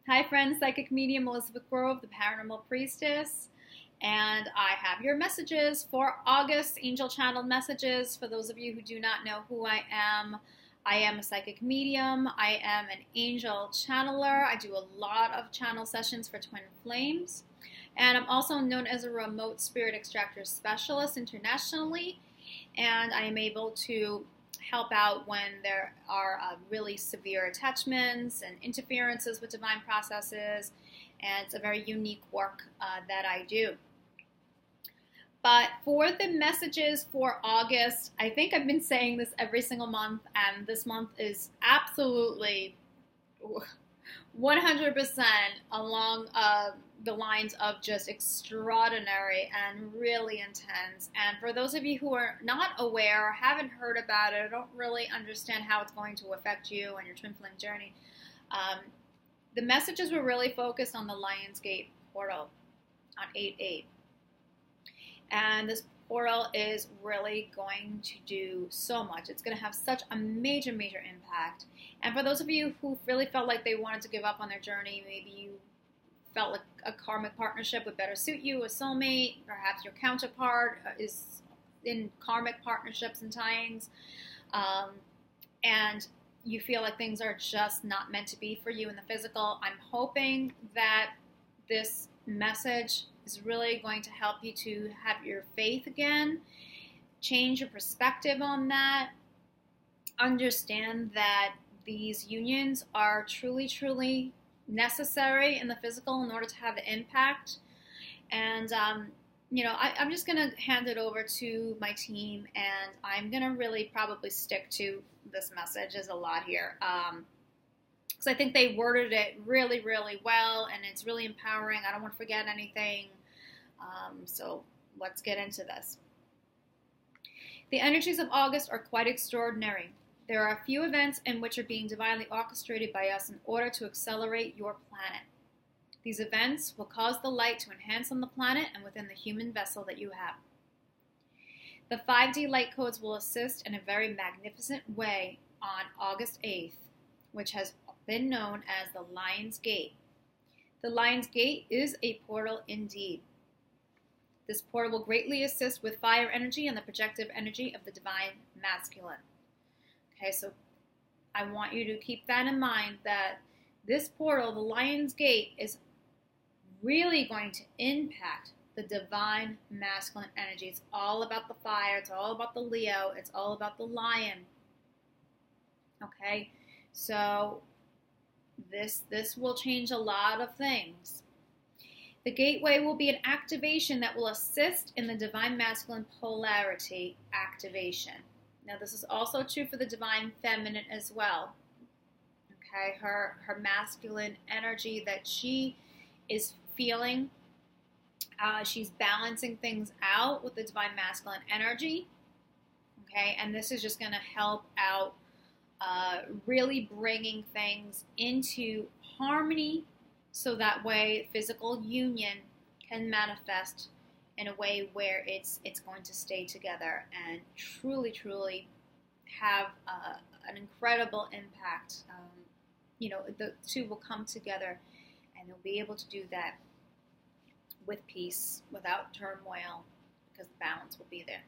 Hi friends, Psychic Medium Elizabeth Grove, the Paranormal Priestess, and I have your messages for August, angel channel messages. For those of you who do not know who I am a psychic medium. I am an angel channeler. I do a lot of channel sessions for twin flames, and I'm also known as a remote spirit extractor specialist internationally, and I am able to help out when there are really severe attachments and interferences with divine processes, and it's a very unique work that I do. But for the messages for August, I think I've been saying this every single month, and this month is absolutely 100% along the lines of just extraordinary and really intense. And for those of you who are not aware, haven't heard about it, or don't really understand how it's going to affect you and your twin flame journey, the messages were really focused on the Lionsgate portal on 8/8. And this portal is really going to do so much. It's going to have such a major, major impact. And for those of you who really felt like they wanted to give up on their journey, maybe you felt like a karmic partnership would better suit you, a soulmate, perhaps your counterpart is in karmic partnerships and tie-ins, and you feel like things are just not meant to be for you in the physical, I'm hoping that this message is really going to help you to have your faith again, change your perspective on that, understand that these unions are truly, truly necessary in the physical in order to have the impact. And, I'm just going to hand it over to my team, and I'm going to really probably stick to this message. There's a lot here. Because I think they worded it really, really well, and it's really empowering. I don't want to forget anything. So let's get into this. The energies of August are quite extraordinary. There are a few events in which are being divinely orchestrated by us in order to accelerate your planet. These events will cause the light to enhance on the planet and within the human vessel that you have. The 5D light codes will assist in a very magnificent way on August 8th, which has been known as the Lion's Gate. The Lion's Gate is a portal indeed. This portal will greatly assist with fire energy and the projective energy of the divine masculine. Okay, so I want you to keep that in mind, that this portal, the Lion's Gate, is really going to impact the divine masculine energy. It's all about the fire. It's all about the Leo. It's all about the lion. Okay, so this will change a lot of things. The gateway will be an activation that will assist in the divine masculine polarity activation. Now, this is also true for the divine feminine as well. Okay, her masculine energy that she is feeling, she's balancing things out with the divine masculine energy. Okay, and this is just going to help out, really bringing things into harmony, so that way physical union can manifest in a way where it's going to stay together and truly, truly have an incredible impact. The two will come together, and they'll be able to do that with peace, without turmoil, because the balance will be there.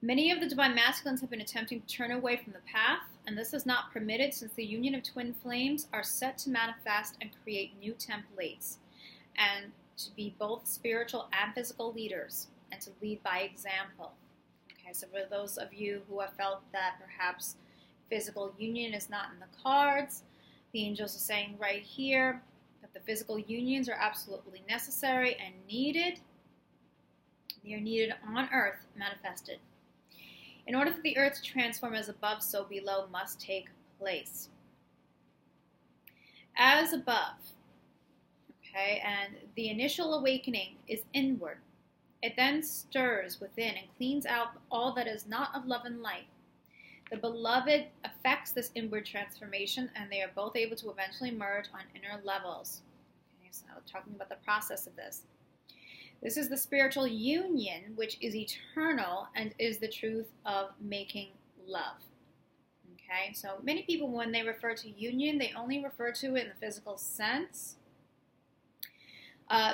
Many of the divine masculines have been attempting to turn away from the path, and this is not permitted since the union of twin flames are set to manifest and create new templates, and to be both spiritual and physical leaders, and to lead by example. Okay, so for those of you who have felt that perhaps physical union is not in the cards, the angels are saying right here that the physical unions are absolutely necessary and needed. They are needed on earth, manifested. In order for the earth to transform, as above, so below must take place. As above, okay, and the initial awakening is inward. It then stirs within and cleans out all that is not of love and light. The beloved affects this inward transformation, and they are both able to eventually merge on inner levels. Okay, so talking about the process of this. This is the spiritual union, which is eternal and is the truth of making love. Okay, so many people, when they refer to union, they only refer to it in the physical sense.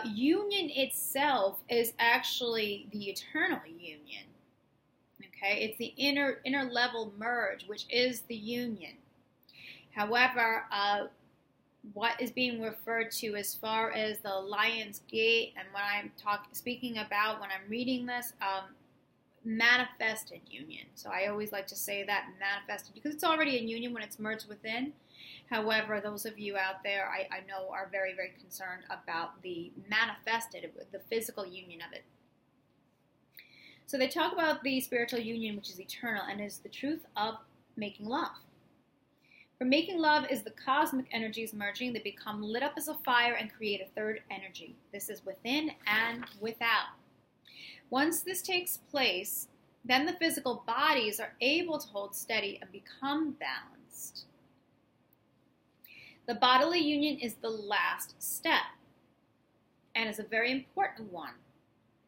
Union itself is actually the eternal union. Okay, it's the inner level merge, which is the union. However, what is being referred to as far as the Lion's Gate, and what I'm speaking about when I'm reading this, manifested union. So I always like to say that manifested, because it's already a union when it's merged within. However, those of you out there, I know, are very, very concerned about the manifested, the physical union of it. So they talk about the spiritual union, which is eternal and is the truth of making love. For making love is the cosmic energies merging. They become lit up as a fire and create a third energy. This is within and without. Once this takes place, then the physical bodies are able to hold steady and become balanced. The bodily union is the last step and is a very important one.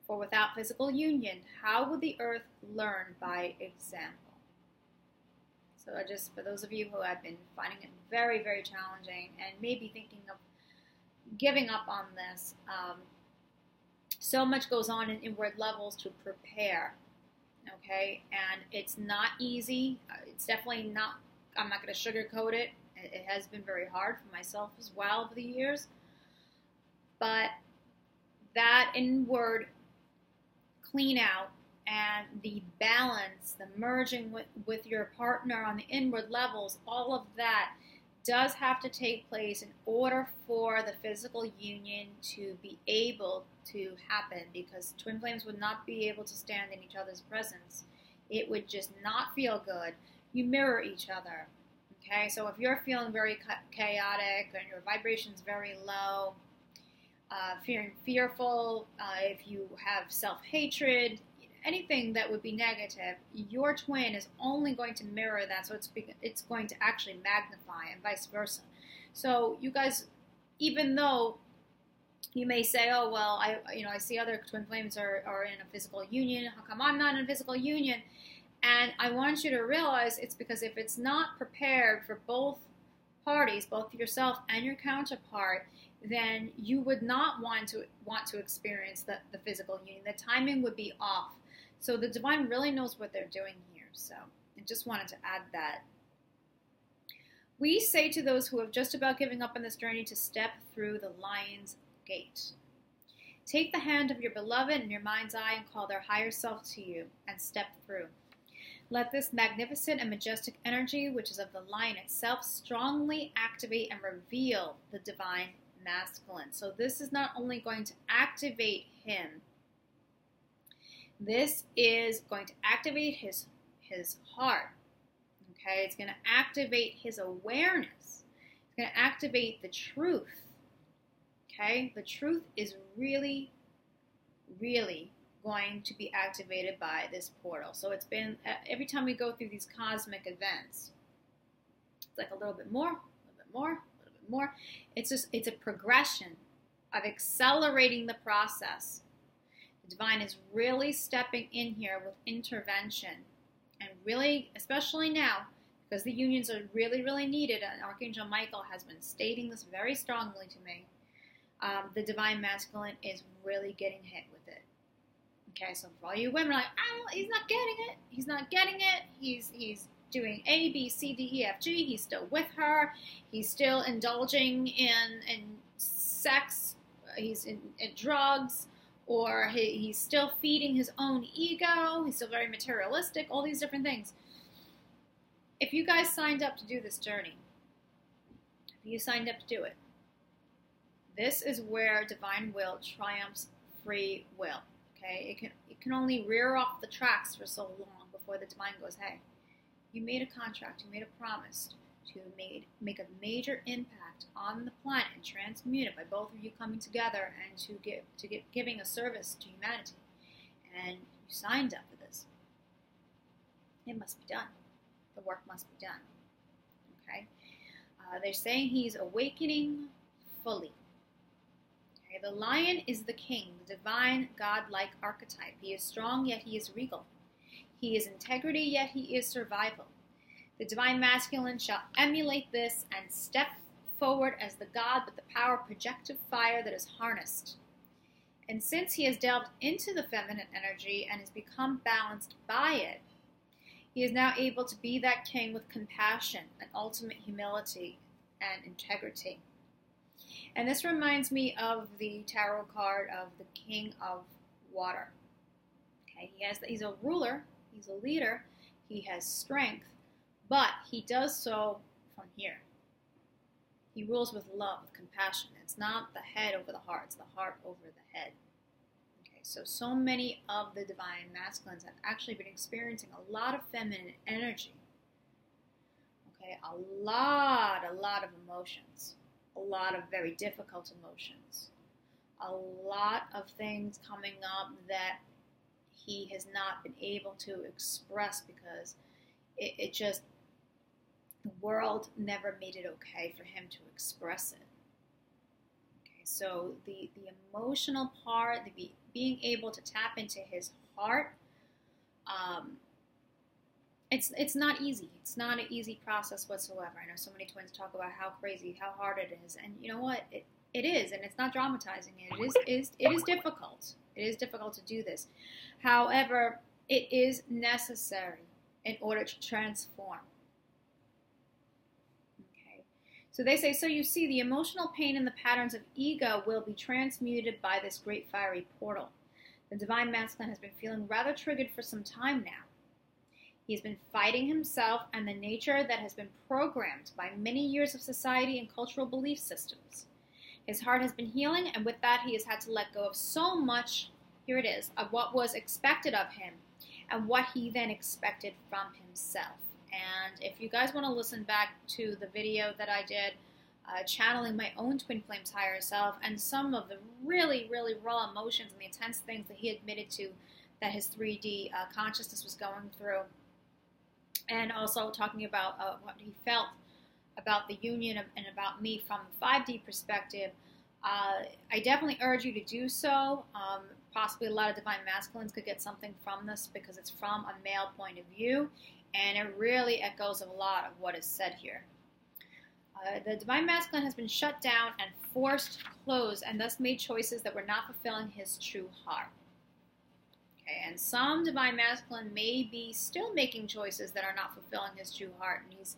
For without physical union, how would the earth learn by example? So just for those of you who have been finding it very, very challenging and maybe thinking of giving up on this, so much goes on in inward levels to prepare, okay? And it's not easy. It's definitely not, I'm not going to sugarcoat it. It has been very hard for myself as well over the years. But that inward clean out and the balance, the merging with your partner on the inward levels, all of that does have to take place in order for the physical union to be able to happen, because twin flames would not be able to stand in each other's presence. It would just not feel good. You mirror each other. Okay, so if you're feeling very chaotic and your vibration's very low, feeling fearful, if you have self-hatred, anything that would be negative, your twin is only going to mirror that, so it's going to actually magnify, and vice versa. So you guys, even though you may say, oh, well, I see other twin flames are in a physical union, how come I'm not in a physical union? And I want you to realize it's because if it's not prepared for both parties, both yourself and your counterpart, then you would not want to experience the physical union. The timing would be off. So the divine really knows what they're doing here. So I just wanted to add that. We say to those who have just about given up on this journey to step through the Lion's Gate. Take the hand of your beloved in your mind's eye and call their higher self to you and step through. Let this magnificent and majestic energy, which is of the lion itself, strongly activate and reveal the divine masculine. So this is not only going to activate him, this is going to activate his heart. Okay, it's going to activate his awareness. It's going to activate the truth. Okay, the truth is really, really going to be activated by this portal. So it's been, every time we go through these cosmic events, it's like a little bit more, a little bit more, a little bit more. It's a progression of accelerating the process. The divine is really stepping in here with intervention, and really, especially now, because the unions are really, really needed, and Archangel Michael has been stating this very strongly to me, the divine masculine is really getting hit with it. Okay, so for all you women, like, oh, he's not getting it. He's not getting it. He's doing A, B, C, D, E, F, G. He's still with her. He's still indulging in sex. He's in drugs, or he's still feeding his own ego. He's still very materialistic. All these different things. If you guys signed up to do this journey, if you signed up to do it, this is where divine will triumphs free will. Okay, it can only rear off the tracks for so long before the divine goes, hey, you made a contract, you made a promise to make a major impact on the planet and transmute it by both of you coming together and to giving a service to humanity. And you signed up for this. It must be done. The work must be done. Okay, they're saying he's awakening fully. The lion is the king, the divine, God-like archetype. He is strong, yet he is regal. He is integrity, yet he is survival. The divine masculine shall emulate this and step forward as the god with the power of projective fire that is harnessed. And since he has delved into the feminine energy and has become balanced by it, he is now able to be that king with compassion and ultimate humility and integrity. And this reminds me of the tarot card of the King of Water. Okay, he's a ruler, he's a leader, he has strength, but he does so from here. He rules with love, with compassion. It's not the head over the heart, it's the heart over the head. Okay, so many of the divine masculines have actually been experiencing a lot of feminine energy. Okay, a lot of emotions. A lot of very difficult emotions. A lot of things coming up that he has not been able to express because it just, the world never made it okay for him to express it. Okay, so the emotional part, being able to tap into his heart, it's not easy. It's not an easy process whatsoever. I know so many twins talk about how crazy, how hard it is, and you know what? It is, and it's not dramatizing it. It is difficult. It is difficult to do this. However, it is necessary in order to transform. Okay. So they say, so you see, the emotional pain and the patterns of ego will be transmuted by this great fiery portal. The divine masculine has been feeling rather triggered for some time now. He's been fighting himself and the nature that has been programmed by many years of society and cultural belief systems. His heart has been healing, and with that he has had to let go of so much, here it is, of what was expected of him and what he then expected from himself. And if you guys want to listen back to the video that I did, channeling my own twin flame's higher self and some of the really, really raw emotions and the intense things that he admitted to that his 3D consciousness was going through, and also talking about what he felt about the union and about me from the 5D perspective, I definitely urge you to do so. Possibly a lot of divine masculines could get something from this because it's from a male point of view, and it really echoes a lot of what is said here. The divine masculine has been shut down and forced closed, and thus made choices that were not fulfilling his true heart. Okay, and some divine masculine may be still making choices that are not fulfilling his true heart, and he's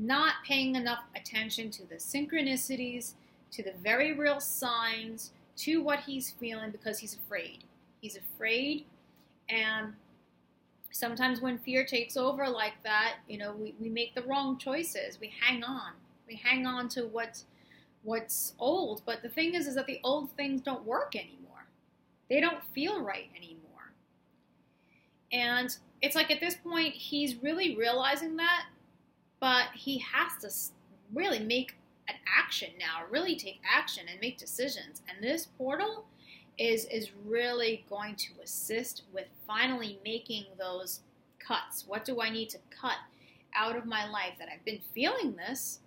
not paying enough attention to the synchronicities, to the very real signs, to what he's feeling because he's afraid. He's afraid, and sometimes when fear takes over like that, you know, we make the wrong choices. We hang on. We hang on to what's old, but the thing is that the old things don't work anymore. They don't feel right anymore. And it's like at this point, he's really realizing that, but he has to really make an action now, really take action and make decisions. And this portal is really going to assist with finally making those cuts. What do I need to cut out of my life that I've been feeling this?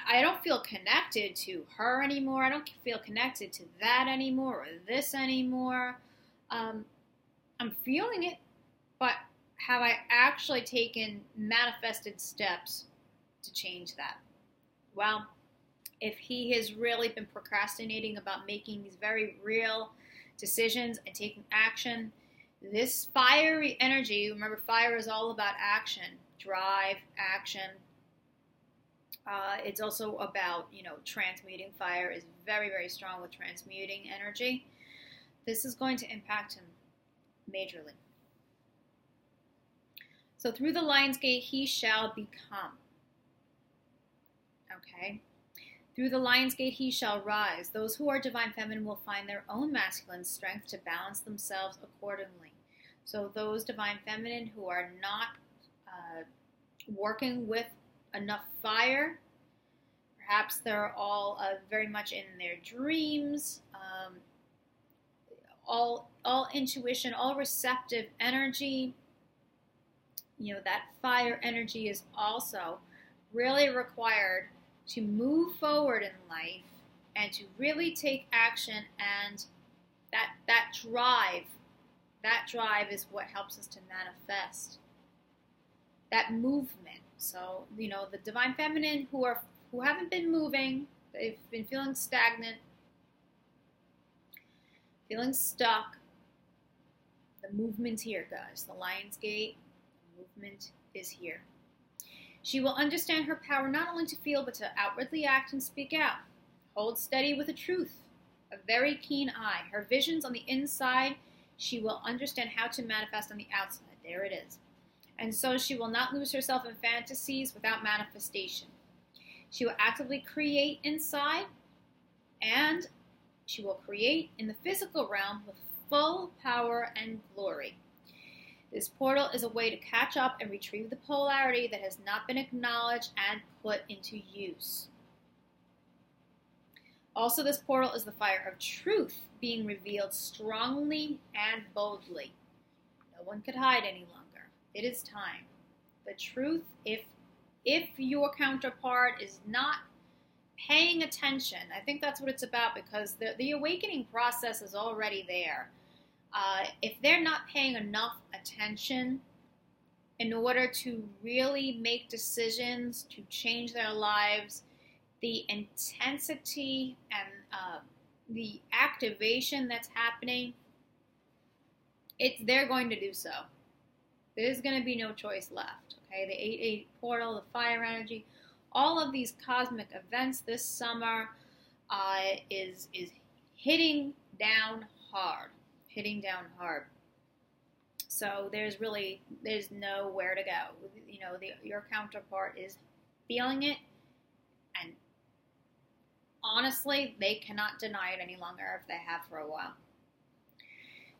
I don't feel connected to her anymore. I don't feel connected to that anymore or this anymore. I'm feeling it, but have I actually taken manifested steps to change that? Well, if he has really been procrastinating about making these very real decisions and taking action, this fiery energy, remember fire is all about action, drive, action. It's also about, transmuting. Fire is very, very strong with transmuting energy. This is going to impact him majorly. So through the lion's gate he shall become. Okay? Through the lion's gate he shall rise. Those who are divine feminine will find their own masculine strength to balance themselves accordingly. So those divine feminine who are not working with enough fire, perhaps they're all very much in their dreams, all intuition, all receptive energy. That fire energy is also really required to move forward in life and to really take action, and that drive is what helps us to manifest. that movement. So, the divine feminine who haven't been moving, they've been feeling stagnant, feeling stuck. The movement's here, guys. The Lion's Gate movement is here. She will understand her power not only to feel, but to outwardly act and speak out. Hold steady with the truth, a very keen eye. Her visions on the inside, she will understand how to manifest on the outside. There it is. And so she will not lose herself in fantasies without manifestation. She will actively create inside, and she will create in the physical realm with full power and glory. This portal is a way to catch up and retrieve the polarity that has not been acknowledged and put into use. Also, this portal is the fire of truth being revealed strongly and boldly. No one could hide any longer. It is time. The truth, if your counterpart is not paying attention, I think that's what it's about, because the awakening process is already there. If they're not paying enough attention in order to really make decisions to change their lives, the intensity and the activation that's happening, they're going to do so. There's going to be no choice left. Okay, the 8-8 portal, the fire energy, all of these cosmic events this summer is hitting down hard. So there's nowhere to go. Your counterpart is feeling it, and honestly, they cannot deny it any longer if they have for a while.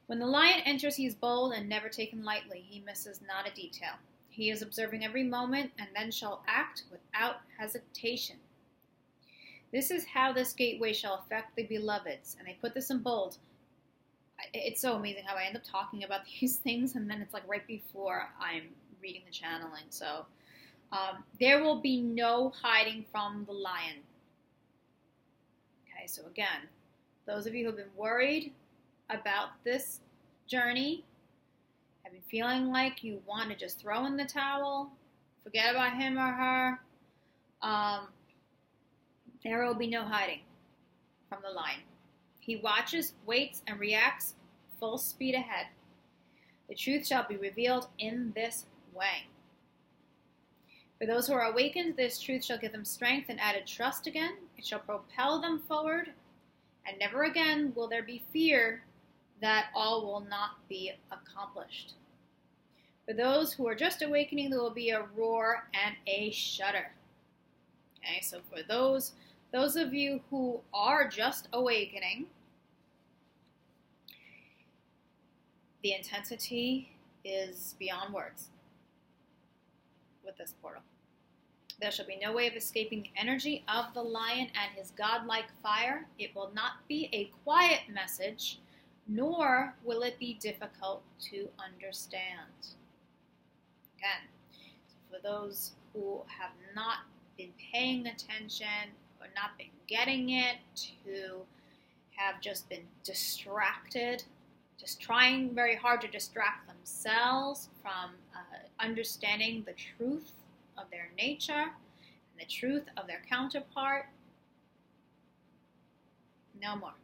When the lion enters, he is bold and never taken lightly. He misses not a detail. He is observing every moment and then shall act without hesitation. This is how this gateway shall affect the beloveds. And they put this in bold. It's so amazing how I end up talking about these things, and then it's like right before I'm reading the channeling. So there will be no hiding from the lion. Okay, so again, those of you who have been worried about this journey, have been feeling like you want to just throw in the towel, forget about him or her, there will be no hiding from the lion. He watches, waits, and reacts full speed ahead. The truth shall be revealed in this way. For those who are awakened, this truth shall give them strength and added trust again. It shall propel them forward, and never again will there be fear that all will not be accomplished. For those who are just awakening, there will be a roar and a shudder. Okay, so for those of you who are just awakening, the intensity is beyond words with this portal. There shall be no way of escaping the energy of the lion and his godlike fire. It will not be a quiet message, nor will it be difficult to understand. Again, so for those who have not been paying attention or not been getting it, who have just been distracted, just trying very hard to distract themselves from understanding the truth of their nature and the truth of their counterpart, no more.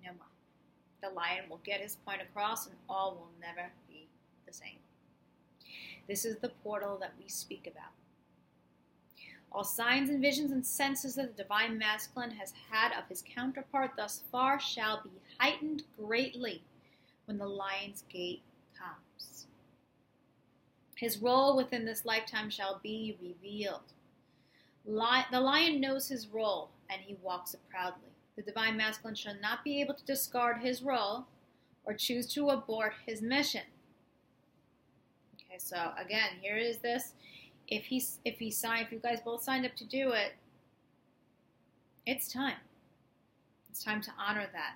No more. The lion will get his point across, and all will never be the same. This is the portal that we speak about. All signs and visions and senses that the divine masculine has had of his counterpart thus far shall be heightened greatly when the lion's gate comes. His role within this lifetime shall be revealed. The lion knows his role, and he walks it proudly. The divine masculine shall not be able to discard his role or choose to abort his mission. Okay, so again, here is this. If you guys both signed up to do it, it's time. It's time to honor that.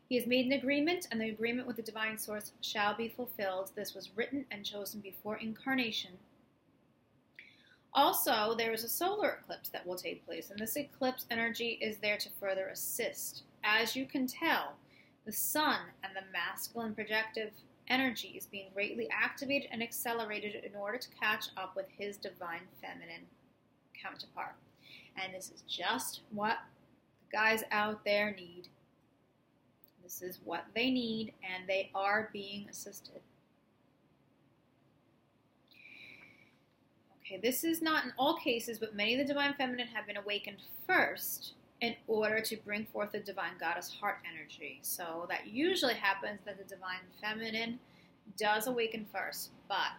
He has made an agreement, and the agreement with the divine source shall be fulfilled. This was written and chosen before incarnation. Also, there is a solar eclipse that will take place, and this eclipse energy is there to further assist. As you can tell, the sun and the masculine projective energy is being greatly activated and accelerated in order to catch up with his divine feminine counterpart. And this is just what the guys out there need. This is what they need, and they are being assisted. Okay, this is not in all cases, but many of the divine feminine have been awakened first in order to bring forth the divine goddess heart energy. So that usually happens that the divine feminine does awaken first, but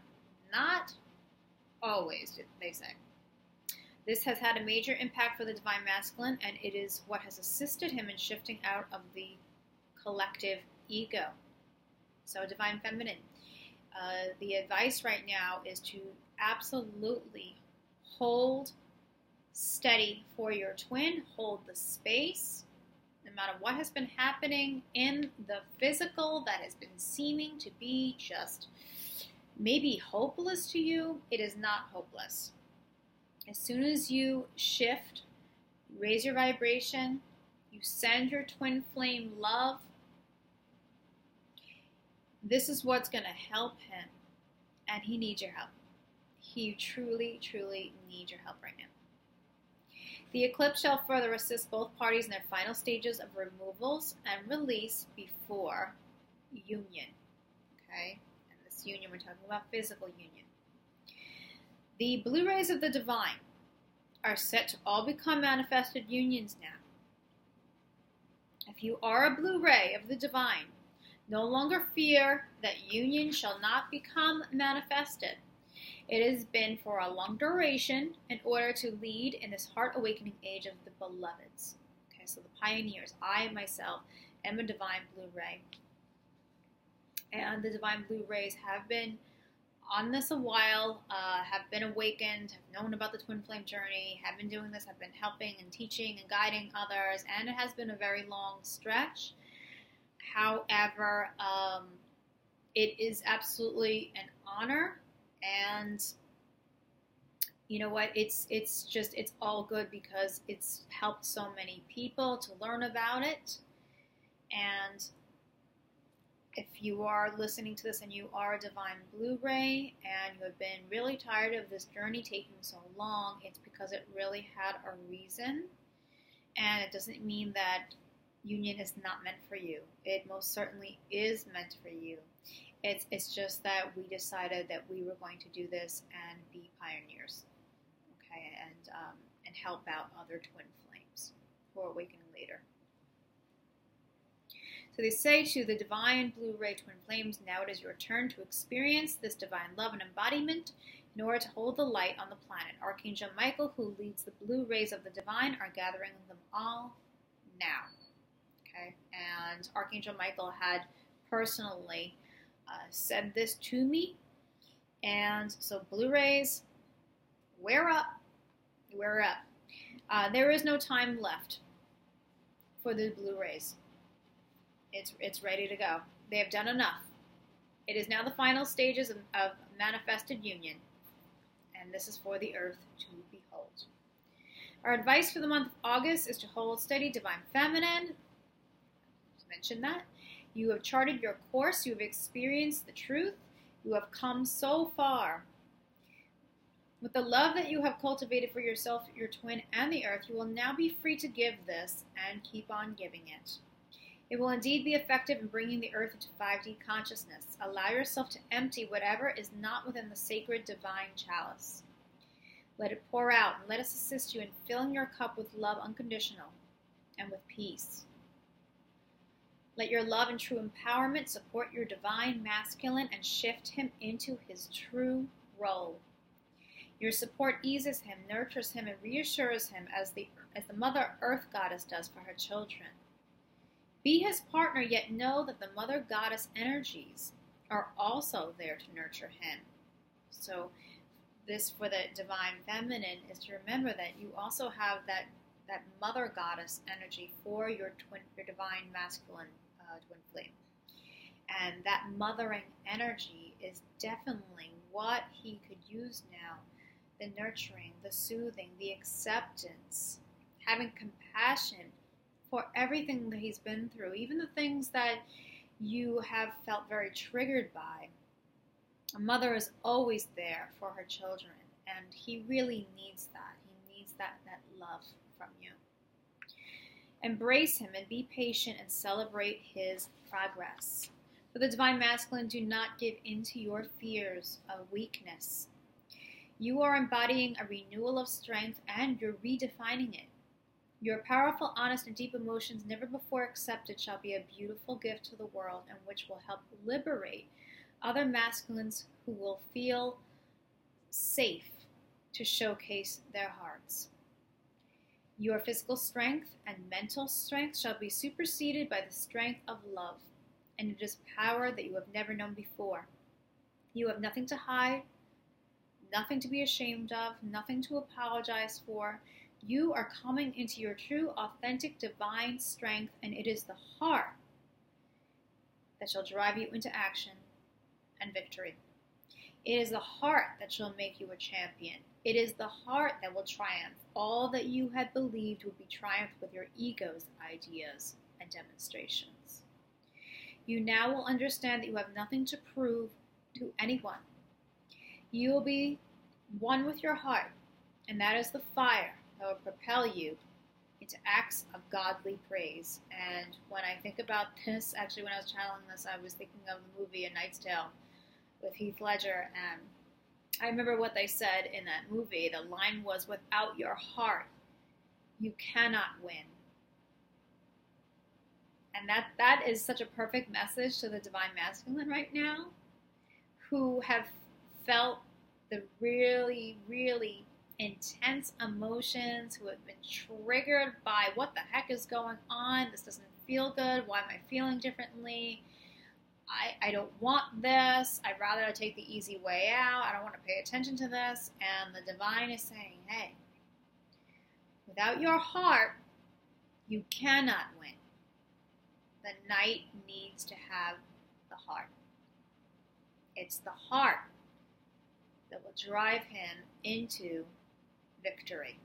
not always, they say. This has had a major impact for the divine masculine, and it is what has assisted him in shifting out of the collective ego. So divine feminine, the advice right now is to absolutely hold steady for your twin, hold the space, no matter what has been happening in the physical that has been seeming to be just maybe hopeless to you. It is not hopeless. As soon as you shift, raise your vibration, you send your twin flame love, this is what's going to help him, and he needs your help. He truly, truly needs your help right now. The eclipse shall further assist both parties in their final stages of removals and release before union. Okay? And this union, we're talking about physical union. The blue rays of the divine are set to all become manifested unions now. If you are a blue ray of the divine, no longer fear that union shall not become manifested. It has been for a long duration in order to lead in this heart awakening age of the beloveds. Okay, so the pioneers. I myself am a divine blue ray. And the divine blue rays have been on this a while, have been awakened, have known about the twin flame journey, have been doing this, have been helping and teaching and guiding others, and it has been a very long stretch. However, it is absolutely an honor. And you know what, it's all good because it's helped so many people to learn about it. And if you are listening to this and you are a divine blue ray and you have been really tired of this journey taking so long, it's because it really had a reason. And it doesn't mean that union is not meant for you. It most certainly is meant for you. It's just that we decided that we were going to do this and be pioneers, okay, and help out other twin flames who are awakening later. So they say to the divine blue ray twin flames, now it is your turn to experience this divine love and embodiment in order to hold the light on the planet. Archangel Michael, who leads the blue rays of the divine, are gathering them all now. Okay, and Archangel Michael had personally said this to me, and so blue rays, wear up, wear up. There is no time left for the blue rays. It's ready to go. They have done enough. It is now the final stages of manifested union, and this is for the earth to behold. Our advice for the month of August is to hold steady, divine feminine. Just mentioned that. You have charted your course. You have experienced the truth. You have come so far. With the love that you have cultivated for yourself, your twin, and the earth, you will now be free to give this and keep on giving it. It will indeed be effective in bringing the earth into 5D consciousness. Allow yourself to empty whatever is not within the sacred divine chalice. Let it pour out, and let us assist you in filling your cup with love unconditional and with peace. Let your love and true empowerment support your divine masculine and shift him into his true role. Your support eases him, nurtures him, and reassures him as the Mother Earth Goddess does for her children. Be his partner, yet know that the Mother Goddess energies are also there to nurture him. So this for the divine feminine is to remember that you also have that Mother Goddess energy for your divine masculine twin flame. And that mothering energy is definitely what he could use now. The nurturing, the soothing, the acceptance, having compassion for everything that he's been through, even the things that, you have felt very triggered by. A mother is always there for her children, and he really needs that. He needs that love from you. Embrace him and be patient and celebrate his progress. For the Divine Masculine, do not give in to your fears of weakness. You are embodying a renewal of strength and you're redefining it. Your powerful, honest, and deep emotions, never before accepted, shall be a beautiful gift to the world and which will help liberate other masculines who will feel safe to showcase their hearts. Your physical strength and mental strength shall be superseded by the strength of love, and it is power that you have never known before. You have nothing to hide, nothing to be ashamed of, nothing to apologize for. You are coming into your true, authentic, divine strength, and it is the heart that shall drive you into action and victory. It is the heart that shall make you a champion. It is the heart that will triumph. All that you had believed would be triumphed with your ego's ideas and demonstrations. You now will understand that you have nothing to prove to anyone. You will be one with your heart, and that is the fire that will propel you into acts of godly praise. And when I think about this, actually when I was channeling this, I was thinking of the movie A Knight's Tale with Heath Ledger, and I remember what they said in that movie. The line was, without your heart, you cannot win. And that is such a perfect message to the Divine Masculine right now, who have felt the really, really intense emotions, who have been triggered by what the heck is going on, this doesn't feel good, why am I feeling differently, I don't want this, I'd rather take the easy way out, I don't want to pay attention to this. And the Divine is saying, hey, without your heart, you cannot win. The knight needs to have the heart. It's the heart that will drive him into victory.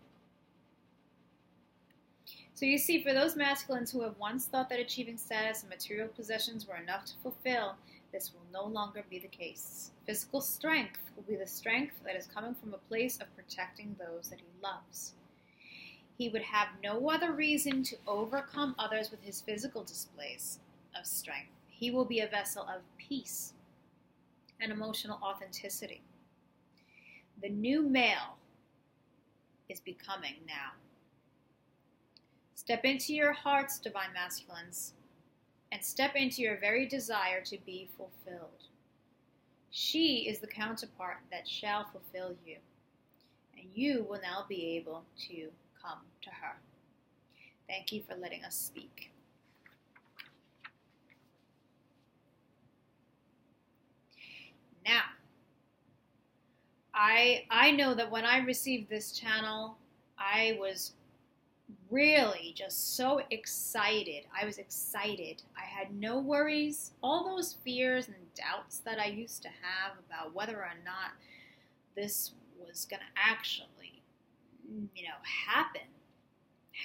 So you see, for those masculines who have once thought that achieving status and material possessions were enough to fulfill, this will no longer be the case. Physical strength will be the strength that is coming from a place of protecting those that he loves. He would have no other reason to overcome others with his physical displays of strength. He will be a vessel of peace and emotional authenticity. The new male is becoming now. Step into your hearts, Divine Masculines, and step into your very desire to be fulfilled. She is the counterpart that shall fulfill you, and you will now be able to come to her. Thank you for letting us speak. Now, I know that when I received this channel, I was really just so excited. I was excited. I had no worries. All those fears and doubts that I used to have about whether or not this was going to actually, happen.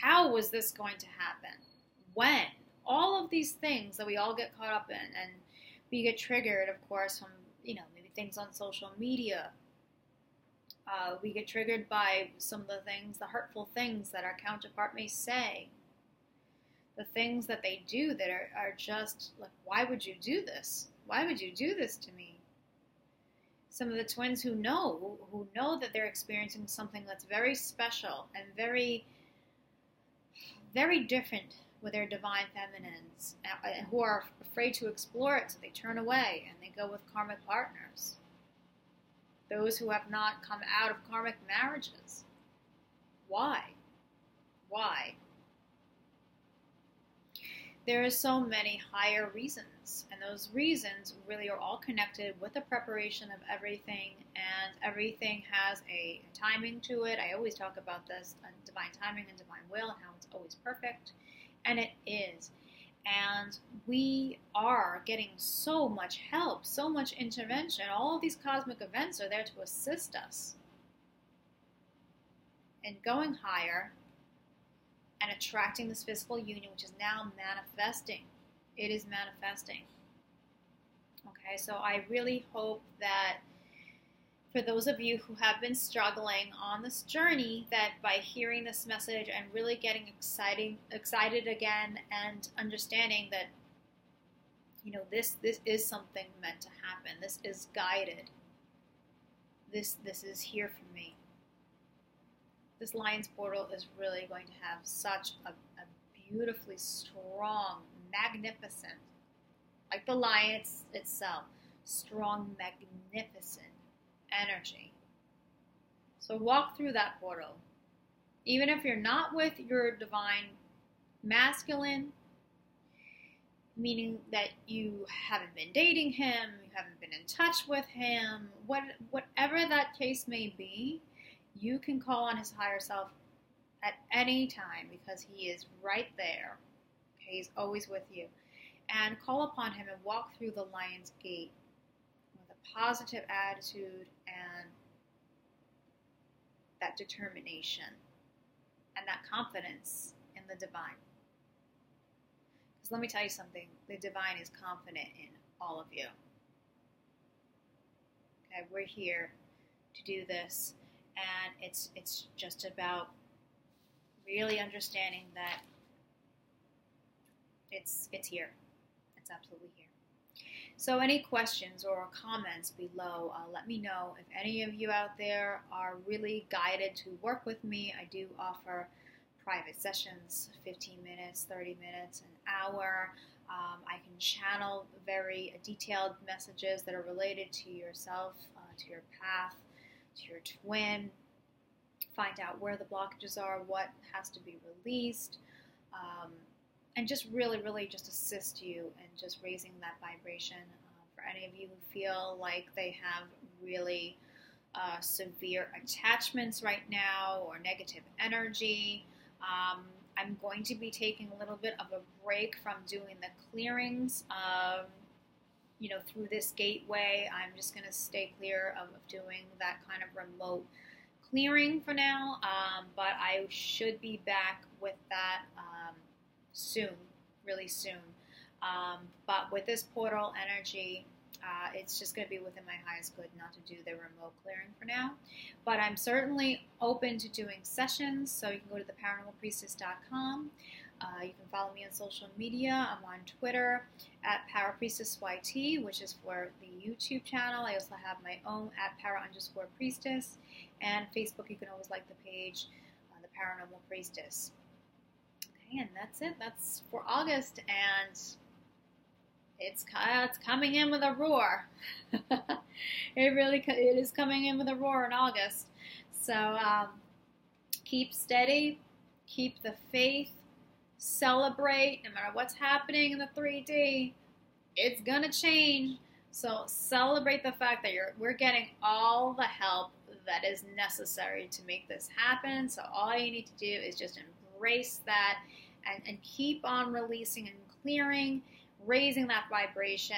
How was this going to happen? When? All of these things that we all get caught up in, and we get triggered, of course, from, maybe things on social media. We get triggered by some of the things, the hurtful things that our counterpart may say. The things that they do that are just like, why would you do this? Why would you do this to me? Some of the twins who know that they're experiencing something that's very special and very, very different with their divine feminines, who are afraid to explore it, so they turn away and they go with karmic partners. Those who have not come out of karmic marriages. Why? Why? There are so many higher reasons, and those reasons really are all connected with the preparation of everything, and everything has a timing to it. I always talk about this, divine timing and divine will, and how it's always perfect, and it is. And we are getting so much help, so much intervention. All of these cosmic events are there to assist us in going higher and attracting this physical union, which is now manifesting. It is manifesting. Okay, so I really hope that for those of you who have been struggling on this journey, that by hearing this message and really getting excited again and understanding that, this is something meant to happen. This is guided. This is here for me. This Lion's portal is really going to have such a beautifully strong, magnificent, like the lion itself, strong, magnificent energy. So walk through that portal. Even if you're not with your divine masculine, meaning that you haven't been dating him, you haven't been in touch with him, whatever that case may be, you can call on his higher self at any time because he is right there. Okay, he's always with you. And call upon him and walk through the Lion's Gate with a positive attitude and that determination and that confidence in the divine. Because let me tell you something, the divine is confident in all of you. Okay, we're here to do this, and it's just about really understanding that it's here. It's absolutely here. So any questions or comments below, let me know. If any of you out there are really guided to work with me, I do offer private sessions, 15 minutes, 30 minutes, an hour. I can channel very detailed messages that are related to yourself, to your path, to your twin, find out where the blockages are, what has to be released, and just really just assist you in just raising that vibration. For any of you who feel like they have really severe attachments right now or negative energy, I'm going to be taking a little bit of a break from doing the clearings, through this gateway. I'm just going to stay clear of doing that kind of remote clearing for now, but I should be back with that soon, really soon. But with this portal energy, it's just going to be within my highest good not to do the remote clearing for now. But I'm certainly open to doing sessions, so you can go to theparanormalpriestess.com. You can follow me on social media. I'm on Twitter at ParaPriestessYT, which is for the YouTube channel. I also have my own at Para_Priestess. And Facebook, you can always like the page, The Paranormal Priestess. Okay, and that's it. That's for August, and it's coming in with a roar. It is coming in with a roar in August. So keep steady, keep the faith, celebrate. No matter what's happening in the 3D, it's gonna change. So celebrate the fact that we're getting all the help that is necessary to make this happen. So all you need to do is just embrace that and keep on releasing and clearing, raising that vibration,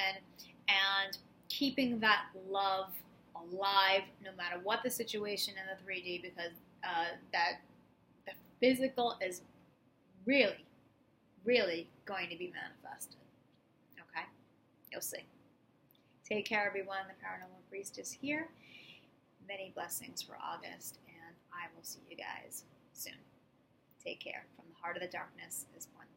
and keeping that love alive no matter what the situation in the 3D, because that the physical is really going to be manifested. Okay? You'll see. Take care, everyone. The Paranormal Priestess here. Many blessings for August, and I will see you guys soon. Take care. From the heart of the darkness is one.